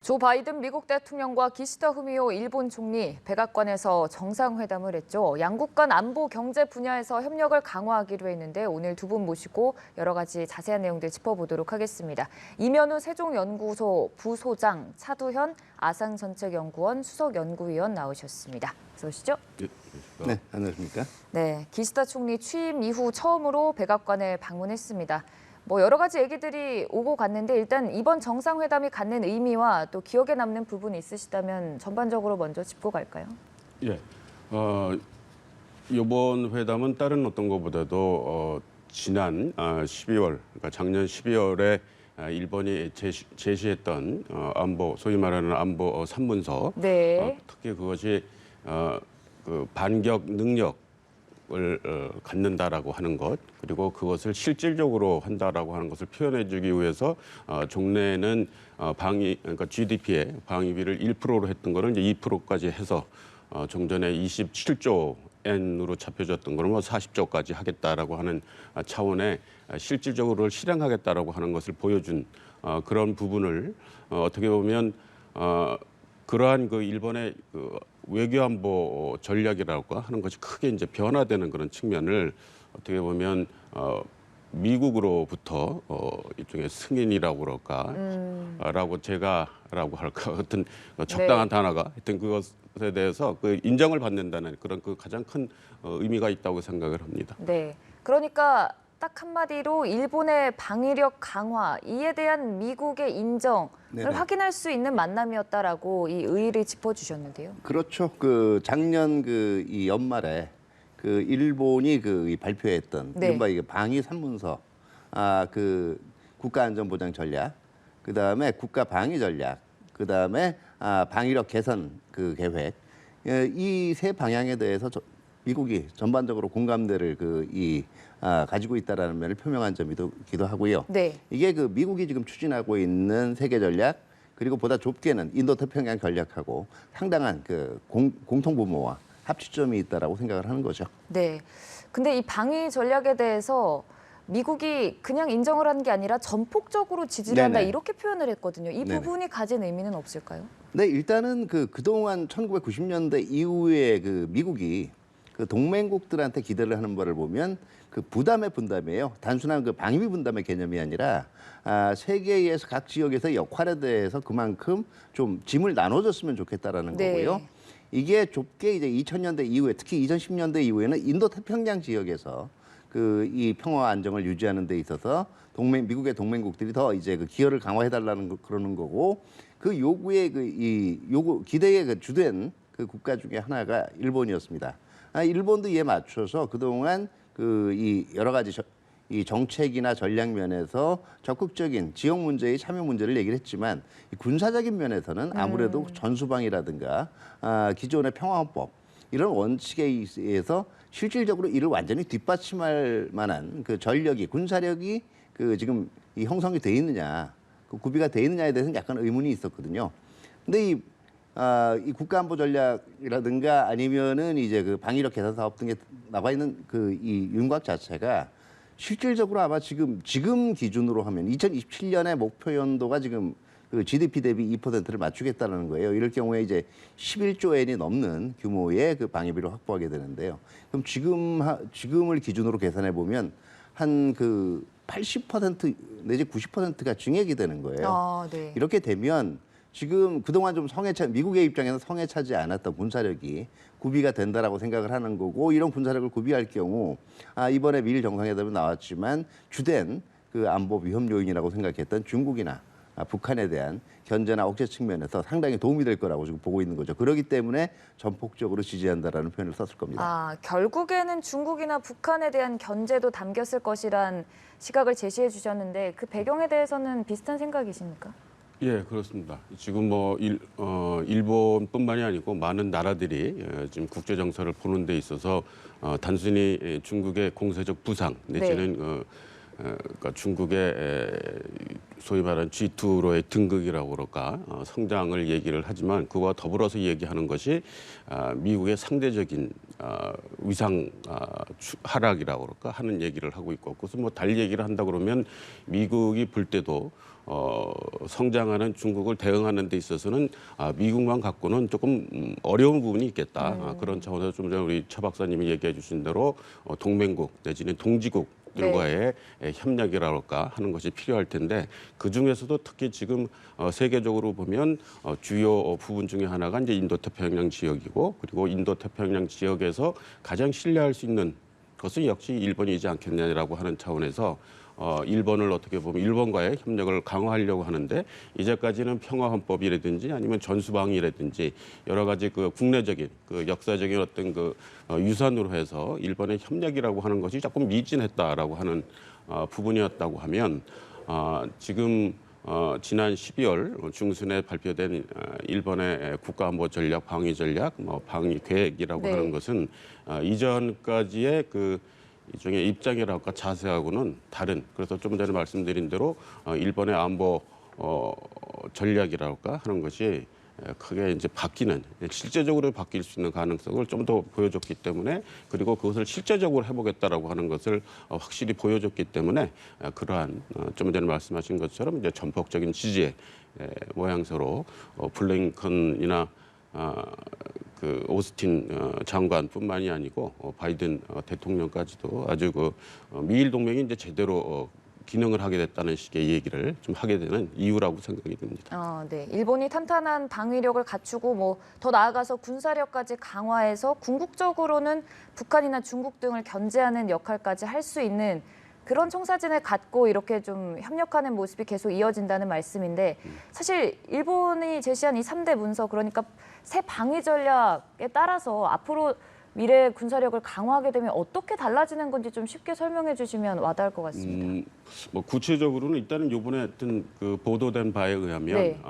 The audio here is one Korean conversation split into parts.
조 바이든 미국 대통령과 기시다 후미오 일본 총리 백악관에서 정상회담을 했죠. 양국 간 안보 경제 분야에서 협력을 강화하기로 했는데 오늘 두 분 모시고 여러 가지 자세한 내용들 짚어보도록 하겠습니다. 이면우 세종연구소 부소장, 차두현 아상정책연구원 수석연구위원 나오셨습니다. 어서 오시죠. 네, 안녕하십니까? 네, 기시다 총리 취임 이후 처음으로 백악관을 방문했습니다. 여러 가지 얘기들이 오고 갔는데 일단 이번 정상회담이 갖는 의미와 또 기억에 남는 부분이 있으시다면 전반적으로 먼저 짚고 갈까요? 예, 이번 회담은 다른 어떤 것보다도 지난 12월, 그러니까 작년 12월에 일본이 제시했던 안보, 소위 말하는 안보 3문서, 네. 특히 그것이 그 반격 능력 을 갖는다라고 하는 것, 그리고 그것을 실질적으로 한다라고 하는 것을 표현해주기 위해서 종래는 그러니까 GDP의 방위비를 1%로 했던 거를 이제 2%까지 해서 종전에 27조 엔으로 잡혀졌던 거를 40조까지 하겠다라고 하는 차원의 실질적으로 실행하겠다라고 하는 것을 보여준 그런 부분을 어떻게 보면 그러한 그 일본의 그 외교안보 전략이라고 하는 것이 크게 이제 변화되는 그런 측면을 어떻게 보면 미국으로부터 일종의 승인이라고 그럴까, 라고 할까, 하여튼 적당한 단어가 하여튼 그것에 대해서 그 인정을 받는다는 그런 그 가장 큰 의미가 있다고 생각을 합니다. 네, 그러니까 딱 한마디로 일본의 방위력 강화, 이에 대한 미국의 인정을 네네. 확인할 수 있는 만남이었다라고 이 의의를 짚어주셨는데요. 그렇죠. 그 작년 이 연말에 그 일본이 이 발표했던 네. 이른바 이게 방위 3문서, 그 국가안전보장 전략, 그 다음에 국가 방위 전략, 그 다음에 방위력 개선 그 계획, 이 세 방향에 대해서 미국이 전반적으로 공감대를 가지고 있다라는 면을 표명한 점이기도 하고요. 네. 이게 그 미국이 지금 추진하고 있는 세계 전략, 그리고 보다 좁게는 인도 태평양 전략하고 상당한 그 공통 분모와 합치점이 있다라고 생각을 하는 거죠. 네. 근데 이 방위 전략에 대해서 미국이 그냥 인정을 한 게 아니라 전폭적으로 지지를 한다 네네. 이렇게 표현을 했거든요. 이 네네. 부분이 가진 의미는 없을까요? 네, 일단은 그동안 1990년대 이후에 미국이 그 동맹국들한테 기대를 하는 바를 보면 그 부담의 분담이에요. 단순한 그 방위 분담의 개념이 아니라 세계에서 각 지역에서 역할에 대해서 그만큼 좀 짐을 나눠줬으면 좋겠다라는 네. 거고요. 이게 좁게 이제 2000년대 이후에 특히 2010년대 이후에는 인도 태평양 지역에서 이 평화와 안정을 유지하는 데 있어서 미국의 동맹국들이 더 이제 그 기여를 강화해달라는 그러는 거고, 그 요구의 기대의 그 주된 그 국가 중에 하나가 일본이었습니다. 일본도 이에 맞춰서 그동안 이 여러 가지 이 정책이나 전략 면에서 적극적인 지역 문제의 참여 문제를 얘기를 했지만, 이 군사적인 면에서는 아무래도 전수방이라든가 기존의 평화헌법 이런 원칙에 의해서 실질적으로 이를 완전히 뒷받침할 만한 그 군사력이 지금 이 형성이 돼 있느냐, 구비가 돼 있느냐에 대해서는 약간 의문이 있었거든요. 근데 이 국가안보 전략이라든가 아니면은 이제 그 방위력 개선 사업 등에 나와 있는 이 윤곽 자체가 실질적으로 아마 지금 기준으로 하면 2027년의 목표 연도가 지금 그 GDP 대비 2%를 맞추겠다는 거예요. 이럴 경우에 이제 11조 엔이 넘는 규모의 그 방위비를 확보하게 되는데요. 그럼 지금을 기준으로 계산해 보면 한 80% 내지 90%가 증액이 되는 거예요. 네. 이렇게 되면 지금 그동안 좀 미국의 입장에서 성에 차지 않았던 군사력이 구비가 된다라고 생각을 하는 거고, 이런 군사력을 구비할 경우 이번에 미일 정상회담에 나왔지만 주된 그 안보 위험 요인이라고 생각했던 중국이나 북한에 대한 견제나 억제 측면에서 상당히 도움이 될 거라고 지금 보고 있는 거죠. 그렇기 때문에 전폭적으로 지지한다라는 표현을 썼을 겁니다. 결국에는 중국이나 북한에 대한 견제도 담겼을 것이란 시각을 제시해 주셨는데 그 배경에 대해서는 비슷한 생각이십니까? 예, 그렇습니다. 지금 일본뿐만이 아니고 많은 나라들이 지금 국제 정세를 보는 데 있어서 단순히 중국의 공세적 부상 내지는 그러니까 중국의 소위 말하는 G2로의 등극이라고 그럴까 성장을 얘기를 하지만 그와 더불어서 얘기하는 것이 미국의 상대적인 위상 하락이라고 그럴까 하는 얘기를 하고 있고 그래서 뭐 달리 얘기를 한다 그러면 미국이 볼 때도 성장하는 중국을 대응하는 데 있어서는 미국만 갖고는 조금 어려운 부분이 있겠다. 그런 차원에서 좀 전에 우리 최 박사님이 얘기해 주신 대로 동맹국 내지는 동지국들과의 협력이라고 할까 하는 것이 필요할 텐데 그중에서도 특히 지금 세계적으로 보면 주요 부분 중에 하나가 이제 인도태평양 지역이고 그리고 인도태평양 지역에서 가장 신뢰할 수 있는 것은 역시 일본이지 않겠냐라고 하는 차원에서 일본을 어떻게 보면 일본과의 협력을 강화하려고 하는데 이제까지는 평화헌법이라든지 아니면 전수방위라든지 여러 가지 그 국내적인 그 역사적인 어떤 그 유산으로 해서 일본의 협력이라고 하는 것이 조금 미진했다라고 하는 부분이었다고 하면 지금 지난 12월 중순에 발표된 일본의 국가안보 전략, 방위 전략, 방위 계획이라고 네. 하는 것은 이전까지의 그 일종의 입장이랄까 자세하고는 다른 그래서 좀 전에 말씀드린 대로 일본의 안보 전략이랄까 하는 것이 크게 이제 바뀌는 실제적으로 바뀔 수 있는 가능성을 좀 더 보여줬기 때문에 그리고 그것을 실제적으로 해보겠다라고 하는 것을 확실히 보여줬기 때문에 그러한 좀 전에 말씀하신 것처럼 이제 전폭적인 지지의 모양새로 블링컨이나 그 오스틴 장관뿐만이 아니고 바이든 대통령까지도 아주 그 미일 동맹이 이제 제대로 기능을 하게 됐다는 식의 얘기를 좀 하게 되는 이유라고 생각이 듭니다. 네. 일본이 탄탄한 방위력을 갖추고 뭐 더 나아가서 군사력까지 강화해서 궁극적으로는 북한이나 중국 등을 견제하는 역할까지 할 수 있는 그런 청사진을 갖고 이렇게 좀 협력하는 모습이 계속 이어진다는 말씀인데 사실 일본이 제시한 이 3대 문서 그러니까 새 방위 전략에 따라서 앞으로 미래 군사력을 강화하게 되면 어떻게 달라지는 건지 좀 쉽게 설명해 주시면 와닿을 것 같습니다. 뭐 구체적으로는 일단은 이번에 하여튼 그 보도된 바에 의하면 네.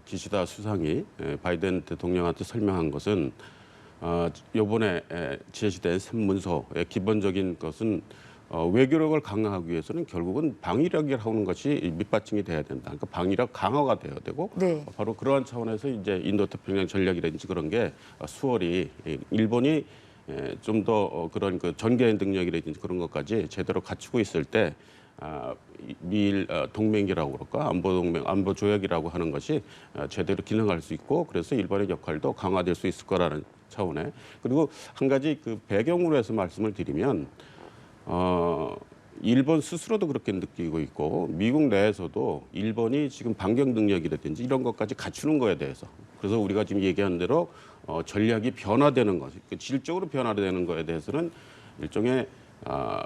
기시다 수상이 바이든 대통령한테 설명한 것은 이번에 제시된 3문서의 기본적인 것은 외교력을 강화하기 위해서는 결국은 방위력이라고 하는 것이 밑받침이 돼야 된다. 그러니까 방위력 강화가 돼야 되고 네. 바로 그러한 차원에서 이제 인도태평양 전략이라든지 그런 게 수월이 일본이 좀 더 그런 그 전개 능력이라든지 그런 것까지 제대로 갖추고 있을 때 미일 동맹이라고 그럴까 안보 조약이라고 하는 것이 제대로 기능할 수 있고 그래서 일본의 역할도 강화될 수 있을 거라는 차원에 그리고 한 가지 그 배경으로 해서 말씀을 드리면 일본 스스로도 그렇게 느끼고 있고 미국 내에서도 일본이 지금 반격 능력이라든지 이런 것까지 갖추는 거에 대해서 그래서 우리가 지금 얘기한 대로 전략이 변화되는 것, 질적으로 변화되는 거에 대해서는 일종의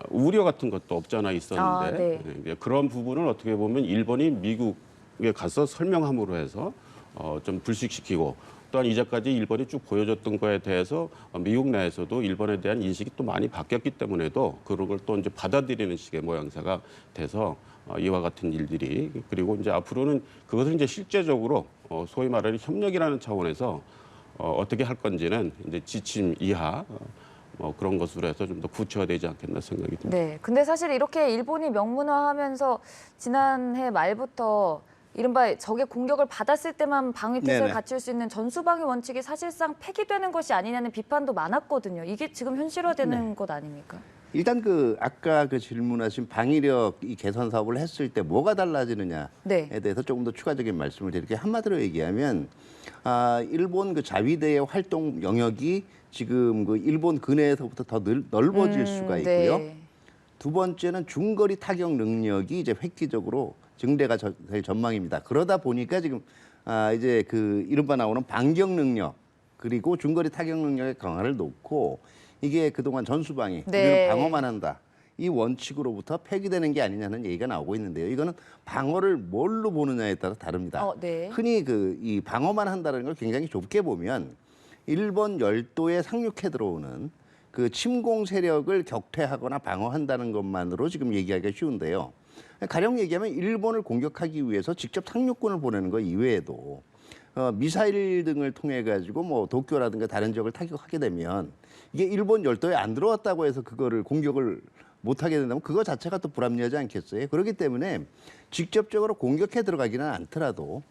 우려 같은 것도 없잖아 있었는데 네. 그런 부분을 어떻게 보면 일본이 미국에 가서 설명함으로 해서 좀 불식시키고 또한 이제까지 일본이 쭉 보여줬던 거에 대해서 미국 내에서도 일본에 대한 인식이 또 많이 바뀌었기 때문에도 그런 걸 또 이제 받아들이는 식의 모양새가 돼서 이와 같은 일들이 그리고 이제 앞으로는 그것을 이제 실제적으로 소위 말하는 협력이라는 차원에서 어떻게 할 건지는 이제 지침 이하 그런 것으로 해서 좀 더 구체화되지 않겠나 생각이 듭니다. 네. 근데 사실 이렇게 일본이 명문화하면서 지난해 말부터 이른바 적의 공격을 받았을 때만 방위태세를 네네. 갖출 수 있는 전수방위 원칙이 사실상 폐기되는 것이 아니냐는 비판도 많았거든요. 이게 지금 현실화되는 것 아닙니까? 일단 그 아까 그 질문하신 방위력 이 개선 사업을 했을 때 뭐가 달라지느냐에 네. 대해서 조금 더 추가적인 말씀을 드릴게요. 한마디로 얘기하면 일본 그 자위대의 활동 영역이 지금 그 일본 근해에서부터 더 넓어질 수가 있고요. 네. 두 번째는 중거리 타격 능력이 이제 획기적으로 증대가 될 전망입니다. 그러다 보니까 지금 이제 그 이른바 나오는 반격 능력 그리고 중거리 타격 능력의 강화를 놓고 이게 그동안 전수방위 네. 우리는 방어만 한다. 이 원칙으로부터 폐기되는 게 아니냐는 얘기가 나오고 있는데요. 이거는 방어를 뭘로 보느냐에 따라 다릅니다. 네. 흔히 그 이 방어만 한다는 걸 굉장히 좁게 보면 일본 열도에 상륙해 들어오는 그 침공 세력을 격퇴하거나 방어한다는 것만으로 지금 얘기하기가 쉬운데요. 가령 얘기하면 일본을 공격하기 위해서 직접 상륙군을 보내는 것 이외에도 미사일 등을 통해 가지고 뭐 도쿄라든가 다른 지역을 타격하게 되면 이게 일본 열도에 안 들어왔다고 해서 그거를 공격을 못하게 된다면 그거 자체가 또 불합리하지 않겠어요? 그렇기 때문에 직접적으로 공격해 들어가기는 않더라도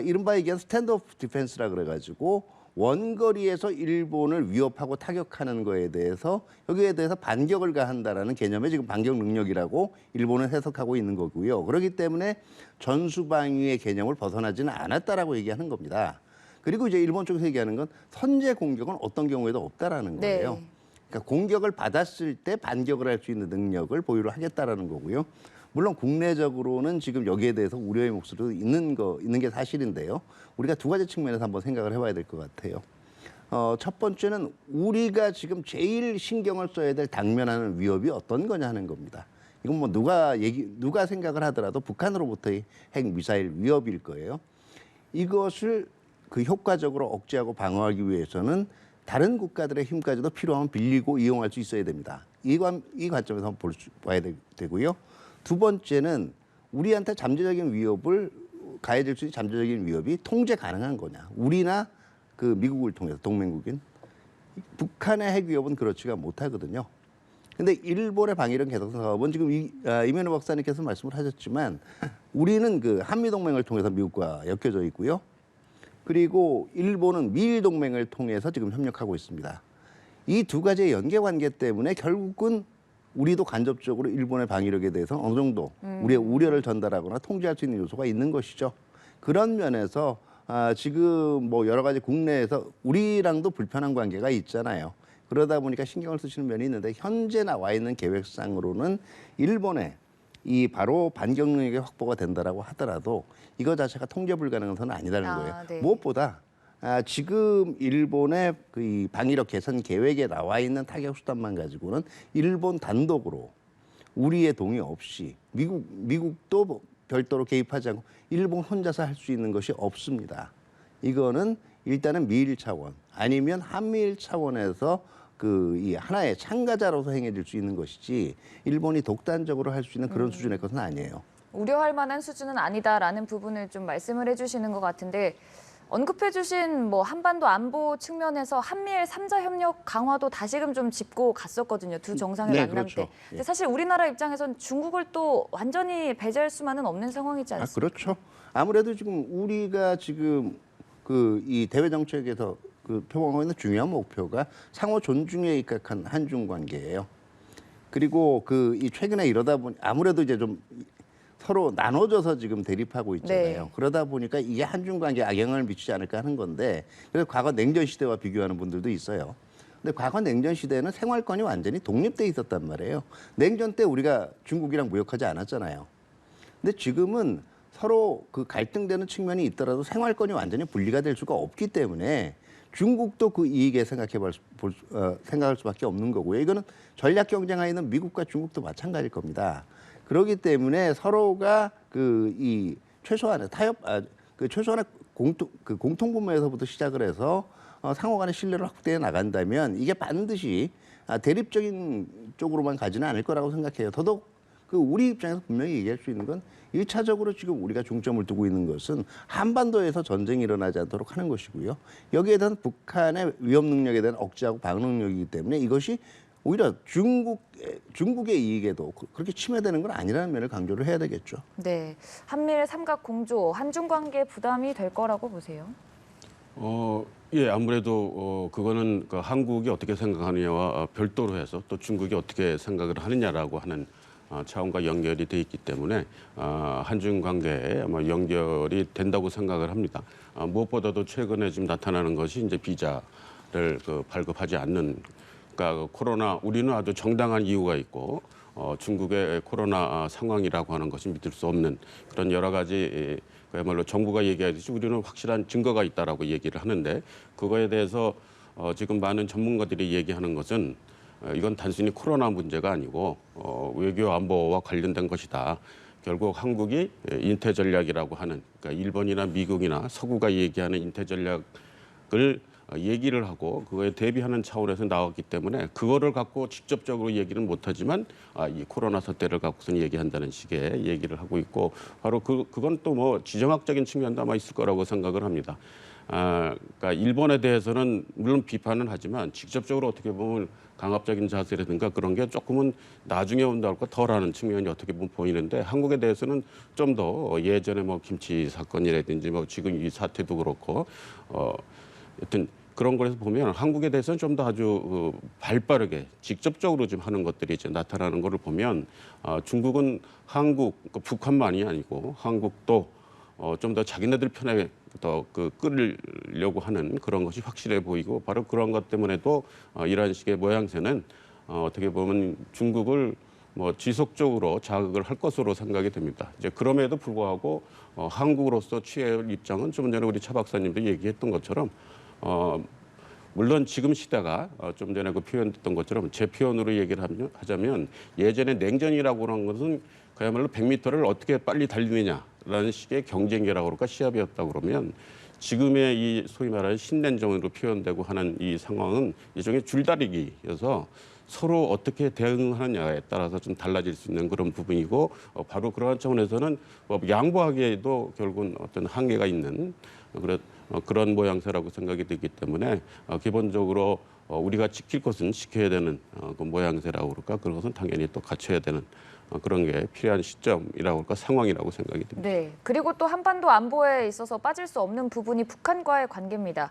이른바 얘기한 스탠드오프 디펜스라 그래가지고 원거리에서 일본을 위협하고 타격하는 거에 대해서 여기에 대해서 반격을 가한다라는 개념의 지금 반격 능력이라고 일본은 해석하고 있는 거고요. 그렇기 때문에 전수방위의 개념을 벗어나지는 않았다라고 얘기하는 겁니다. 그리고 이제 일본 쪽에서 얘기하는 건 선제 공격은 어떤 경우에도 없다라는 거예요. 네. 그러니까 공격을 받았을 때 반격을 할 수 있는 능력을 보유를 하겠다라는 거고요. 물론 국내적으로는 지금 여기에 대해서 우려의 목소리도 있는 게 사실인데요. 우리가 두 가지 측면에서 한번 생각을 해봐야 될 것 같아요. 첫 번째는 우리가 지금 제일 신경을 써야 될 당면하는 위협이 어떤 거냐 하는 겁니다. 이건 뭐 누가 생각을 하더라도 북한으로부터의 핵 미사일 위협일 거예요. 이것을 그 효과적으로 억제하고 방어하기 위해서는 다른 국가들의 힘까지도 필요하면 빌리고 이용할 수 있어야 됩니다. 이 관점에서 한번 봐야 되고요. 두 번째는 우리한테 잠재적인 위협을 가해질 수 있는 잠재적인 위협이 통제 가능한 거냐. 우리나 그 미국을 통해서 동맹국인 북한의 핵 위협은 그렇지가 못하거든요. 근데 일본의 방위력 개선 사업은 지금 이면호 박사님께서 말씀을 하셨지만 우리는 그 한미 동맹을 통해서 미국과 엮여져 있고요. 그리고 일본은 미일 동맹을 통해서 지금 협력하고 있습니다. 이 두 가지의 연계 관계 때문에 결국은 우리도 간접적으로 일본의 방위력에 대해서 어느 정도 우리의 우려를 전달하거나 통제할 수 있는 요소가 있는 것이죠. 그런 면에서 지금 뭐 여러 가지 국내에서 우리랑도 불편한 관계가 있잖아요. 그러다 보니까 신경을 쓰시는 면이 있는데 현재 나와 있는 계획상으로는 일본의 이 바로 반격 능력이 확보가 된다라고 하더라도 이거 자체가 통제 불가능한 선은 아니라는 거예요. 네. 무엇보다 지금 일본의 그 이 방위력 개선 계획에 나와 있는 타격 수단만 가지고는 일본 단독으로 우리의 동의 없이 미국도 별도로 개입하지 않고 일본 혼자서 할 수 있는 것이 없습니다. 이거는 일단은 미일 차원 아니면 한미일 차원에서 그 이 하나의 참가자로서 행해질 수 있는 것이지 일본이 독단적으로 할 수 있는 그런 수준의 것은 아니에요. 우려할 만한 수준은 아니다라는 부분을 좀 말씀을 해주시는 것 같은데 언급해주신 뭐 한반도 안보 측면에서 한미일 3자 협력 강화도 다시금 좀 짚고 갔었거든요. 두 정상의 네, 만남 그렇죠. 때. 근데 사실 우리나라 입장에선 중국을 또 완전히 배제할 수만은 없는 상황이지 않습니까? 그렇죠. 아무래도 지금 우리가 지금 그 이 대외 정책에서 그 표방하고 있는 중요한 목표가 상호 존중에 입각한 한중 관계예요. 그리고 그 이 최근에 이러다 보니 아무래도 이제 좀 서로 나눠져서 지금 대립하고 있잖아요. 네. 그러다 보니까 이게 한중 관계에 악영향을 미치지 않을까 하는 건데 그래서 과거 냉전 시대와 비교하는 분들도 있어요. 근데 과거 냉전 시대에는 생활권이 완전히 독립돼 있었단 말이에요. 냉전 때 우리가 중국이랑 무역하지 않았잖아요. 근데 지금은 서로 그 갈등되는 측면이 있더라도 생활권이 완전히 분리가 될 수가 없기 때문에 중국도 그 이익에 생각할 수밖에 없는 거고요. 이거는 전략 경쟁하에 있는 미국과 중국도 마찬가지일 겁니다. 그렇기 때문에 서로가 그 이 최소한의 최소한의 공통 분모에서부터 시작을 해서 상호간의 신뢰를 확대해 나간다면 이게 반드시 대립적인 쪽으로만 가지는 않을 거라고 생각해요. 더더욱 그 우리 입장에서 분명히 얘기할 수 있는 건 1차적으로 지금 우리가 중점을 두고 있는 것은 한반도에서 전쟁이 일어나지 않도록 하는 것이고요. 여기에 대한 북한의 위협 능력에 대한 억제하고 방어 능력이기 때문에 이것이 오히려 중국의 이익에도 그렇게 침해되는 건 아니라는 면을 강조를 해야 되겠죠. 네, 한미일 삼각 공조, 한중 관계 부담이 될 거라고 보세요? 예, 아무래도 그거는 그 한국이 어떻게 생각하느냐와 별도로 해서 또 중국이 어떻게 생각을 하느냐라고 하는 차원과 연결이 돼 있기 때문에 한중 관계에 아마 연결이 된다고 생각을 합니다. 무엇보다도 최근에 지금 나타나는 것이 이제 비자를 발급하지 않는. 그러니까 코로나 우리는 아주 정당한 이유가 있고 중국의 코로나 상황이라고 하는 것이 믿을 수 없는 그런 여러 가지 그야말로 정부가 얘기하듯이 우리는 확실한 증거가 있다라고 얘기를 하는데 그거에 대해서 지금 많은 전문가들이 얘기하는 것은 이건 단순히 코로나 문제가 아니고 외교 안보와 관련된 것이다. 결국 한국이 인태 전략이라고 하는 그러니까 일본이나 미국이나 서구가 얘기하는 인태 전략을 얘기를 하고 그거에 대비하는 차원에서 나왔기 때문에 그거를 갖고 직접적으로 얘기는 못하지만 이 코로나 사태를 갖고서는 얘기한다는 식의 얘기를 하고 있고 바로 그건 또 뭐 지정학적인 측면도 아마 있을 거라고 생각을 합니다. 그러니까 일본에 대해서는 물론 비판은 하지만 직접적으로 어떻게 보면 강압적인 자세라든가 그런 게 조금은 나중에 온다고 덜하는 측면이 어떻게 보면 보이는데 한국에 대해서는 좀 더 예전에 뭐 김치 사건이라든지 뭐 지금 이 사태도 그렇고 여튼 그런 거에서 보면 한국에 대해서는 좀 더 아주 발빠르게 직접적으로 좀 하는 것들이 이제 나타나는 거를 보면 중국은 한국, 북한만이 아니고 한국도 좀 더 자기네들 편에 더 끌려고 하는 그런 것이 확실해 보이고 바로 그런 것 때문에도 이런 식의 모양새는 어떻게 보면 중국을 뭐 지속적으로 자극을 할 것으로 생각이 됩니다. 이제 그럼에도 불구하고 한국으로서 취해야 할 입장은 좀 전에 우리 차 박사님도 얘기했던 것처럼 물론 지금 시대가 좀 전에 그 표현됐던 것처럼 제 표현으로 얘기를 하자면 예전에 냉전이라고 하는 것은 그야말로 100m를 어떻게 빨리 달리느냐라는 식의 경쟁이라고 그럴까 시합이었다고 그러면 지금의 이 소위 말하는 신냉전으로 표현되고 하는 이 상황은 일종의 줄다리기여서 서로 어떻게 대응하느냐에 따라서 좀 달라질 수 있는 그런 부분이고 바로 그러한 차원에서는 뭐 양보하기에도 결국은 어떤 한계가 있는 그런 모양새라고 생각이 되기 때문에 기본적으로 우리가 지킬 것은 지켜야 되는 그 모양새라고 그럴까 그런 것은 당연히 또 갖춰야 되는 그런 게 필요한 시점이라고 할까 상황이라고 생각이 듭니다. 네, 그리고 또 한반도 안보에 있어서 빠질 수 없는 부분이 북한과의 관계입니다.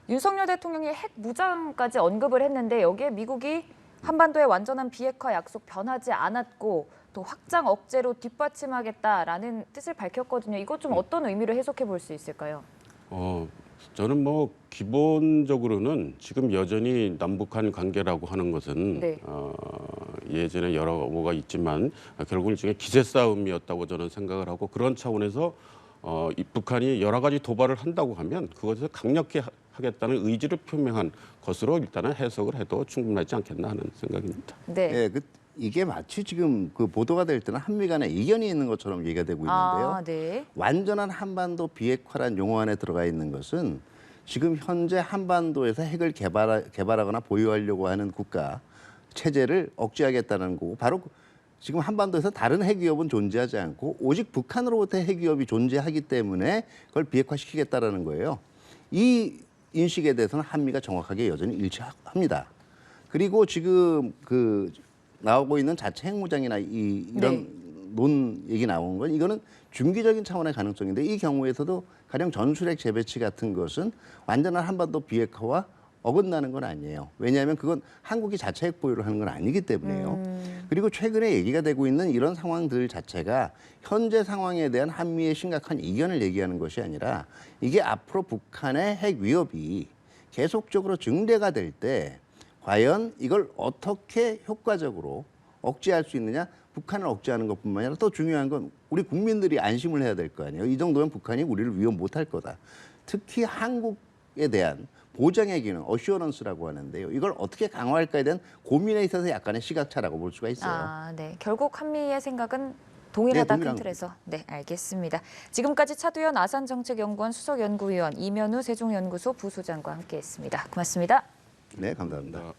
윤석열 대통령이 핵 무장까지 언급을 했는데 여기에 미국이 한반도의 완전한 비핵화 약속 변하지 않았고 또 확장 억제로 뒷받침하겠다라는 뜻을 밝혔거든요. 이것 좀 어떤 의미로 해석해 볼 수 있을까요? 저는 뭐 기본적으로는 지금 여전히 남북한 관계라고 하는 것은 네. 예전에 여러 뭐가 있지만 결국 일종의 기세 싸움이었다고 저는 생각을 하고 그런 차원에서 이 북한이 여러 가지 도발을 한다고 하면 그것에서 강력히 하겠다는 의지를 표명한 것으로 일단은 해석을 해도 충분하지 않겠나 하는 생각입니다. 네. 예, 이게 마치 지금 그 보도가 될 때는 한미 간에 이견이 있는 것처럼 얘기가 되고 있는데요. 네. 완전한 한반도 비핵화란 용어 안에 들어가 있는 것은 지금 현재 한반도에서 핵을 개발하거나 보유하려고 하는 국가 체제를 억제하겠다는 거고 바로 지금 한반도에서 다른 핵 위협은 존재하지 않고 오직 북한으로부터 핵 위협이 존재하기 때문에 그걸 비핵화시키겠다라는 거예요. 이 인식에 대해서는 한미가 정확하게 여전히 일치합니다. 그리고 지금 나오고 있는 자체 핵무장이나 이런 논 얘기 나온 건 이거는 중기적인 차원의 가능성인데 이 경우에서도 가령 전술핵 재배치 같은 것은 완전한 한반도 비핵화와 어긋나는 건 아니에요. 왜냐하면 그건 한국이 자체 핵 보유를 하는 건 아니기 때문에요. 그리고 최근에 얘기가 되고 있는 이런 상황들 자체가 현재 상황에 대한 한미의 심각한 이견을 얘기하는 것이 아니라 이게 앞으로 북한의 핵 위협이 계속적으로 증대가 될 때 과연 이걸 어떻게 효과적으로 억제할 수 있느냐? 북한을 억제하는 것뿐만 아니라 더 중요한 건 우리 국민들이 안심을 해야 될 거 아니에요. 이 정도면 북한이 우리를 위협 못할 거다. 특히 한국에 대한 보장의 기능, 어슈어런스라고 하는데요. 이걸 어떻게 강화할까에 대한 고민에 있어서 약간의 시각차라고 볼 수가 있어요. 네. 결국 한미의 생각은 동일하다 큰 틀에서. 네, 알겠습니다. 지금까지 차두현 아산정책연구원 수석연구위원 이면우 세종연구소 부소장과 함께했습니다. 고맙습니다. 네, 감사합니다.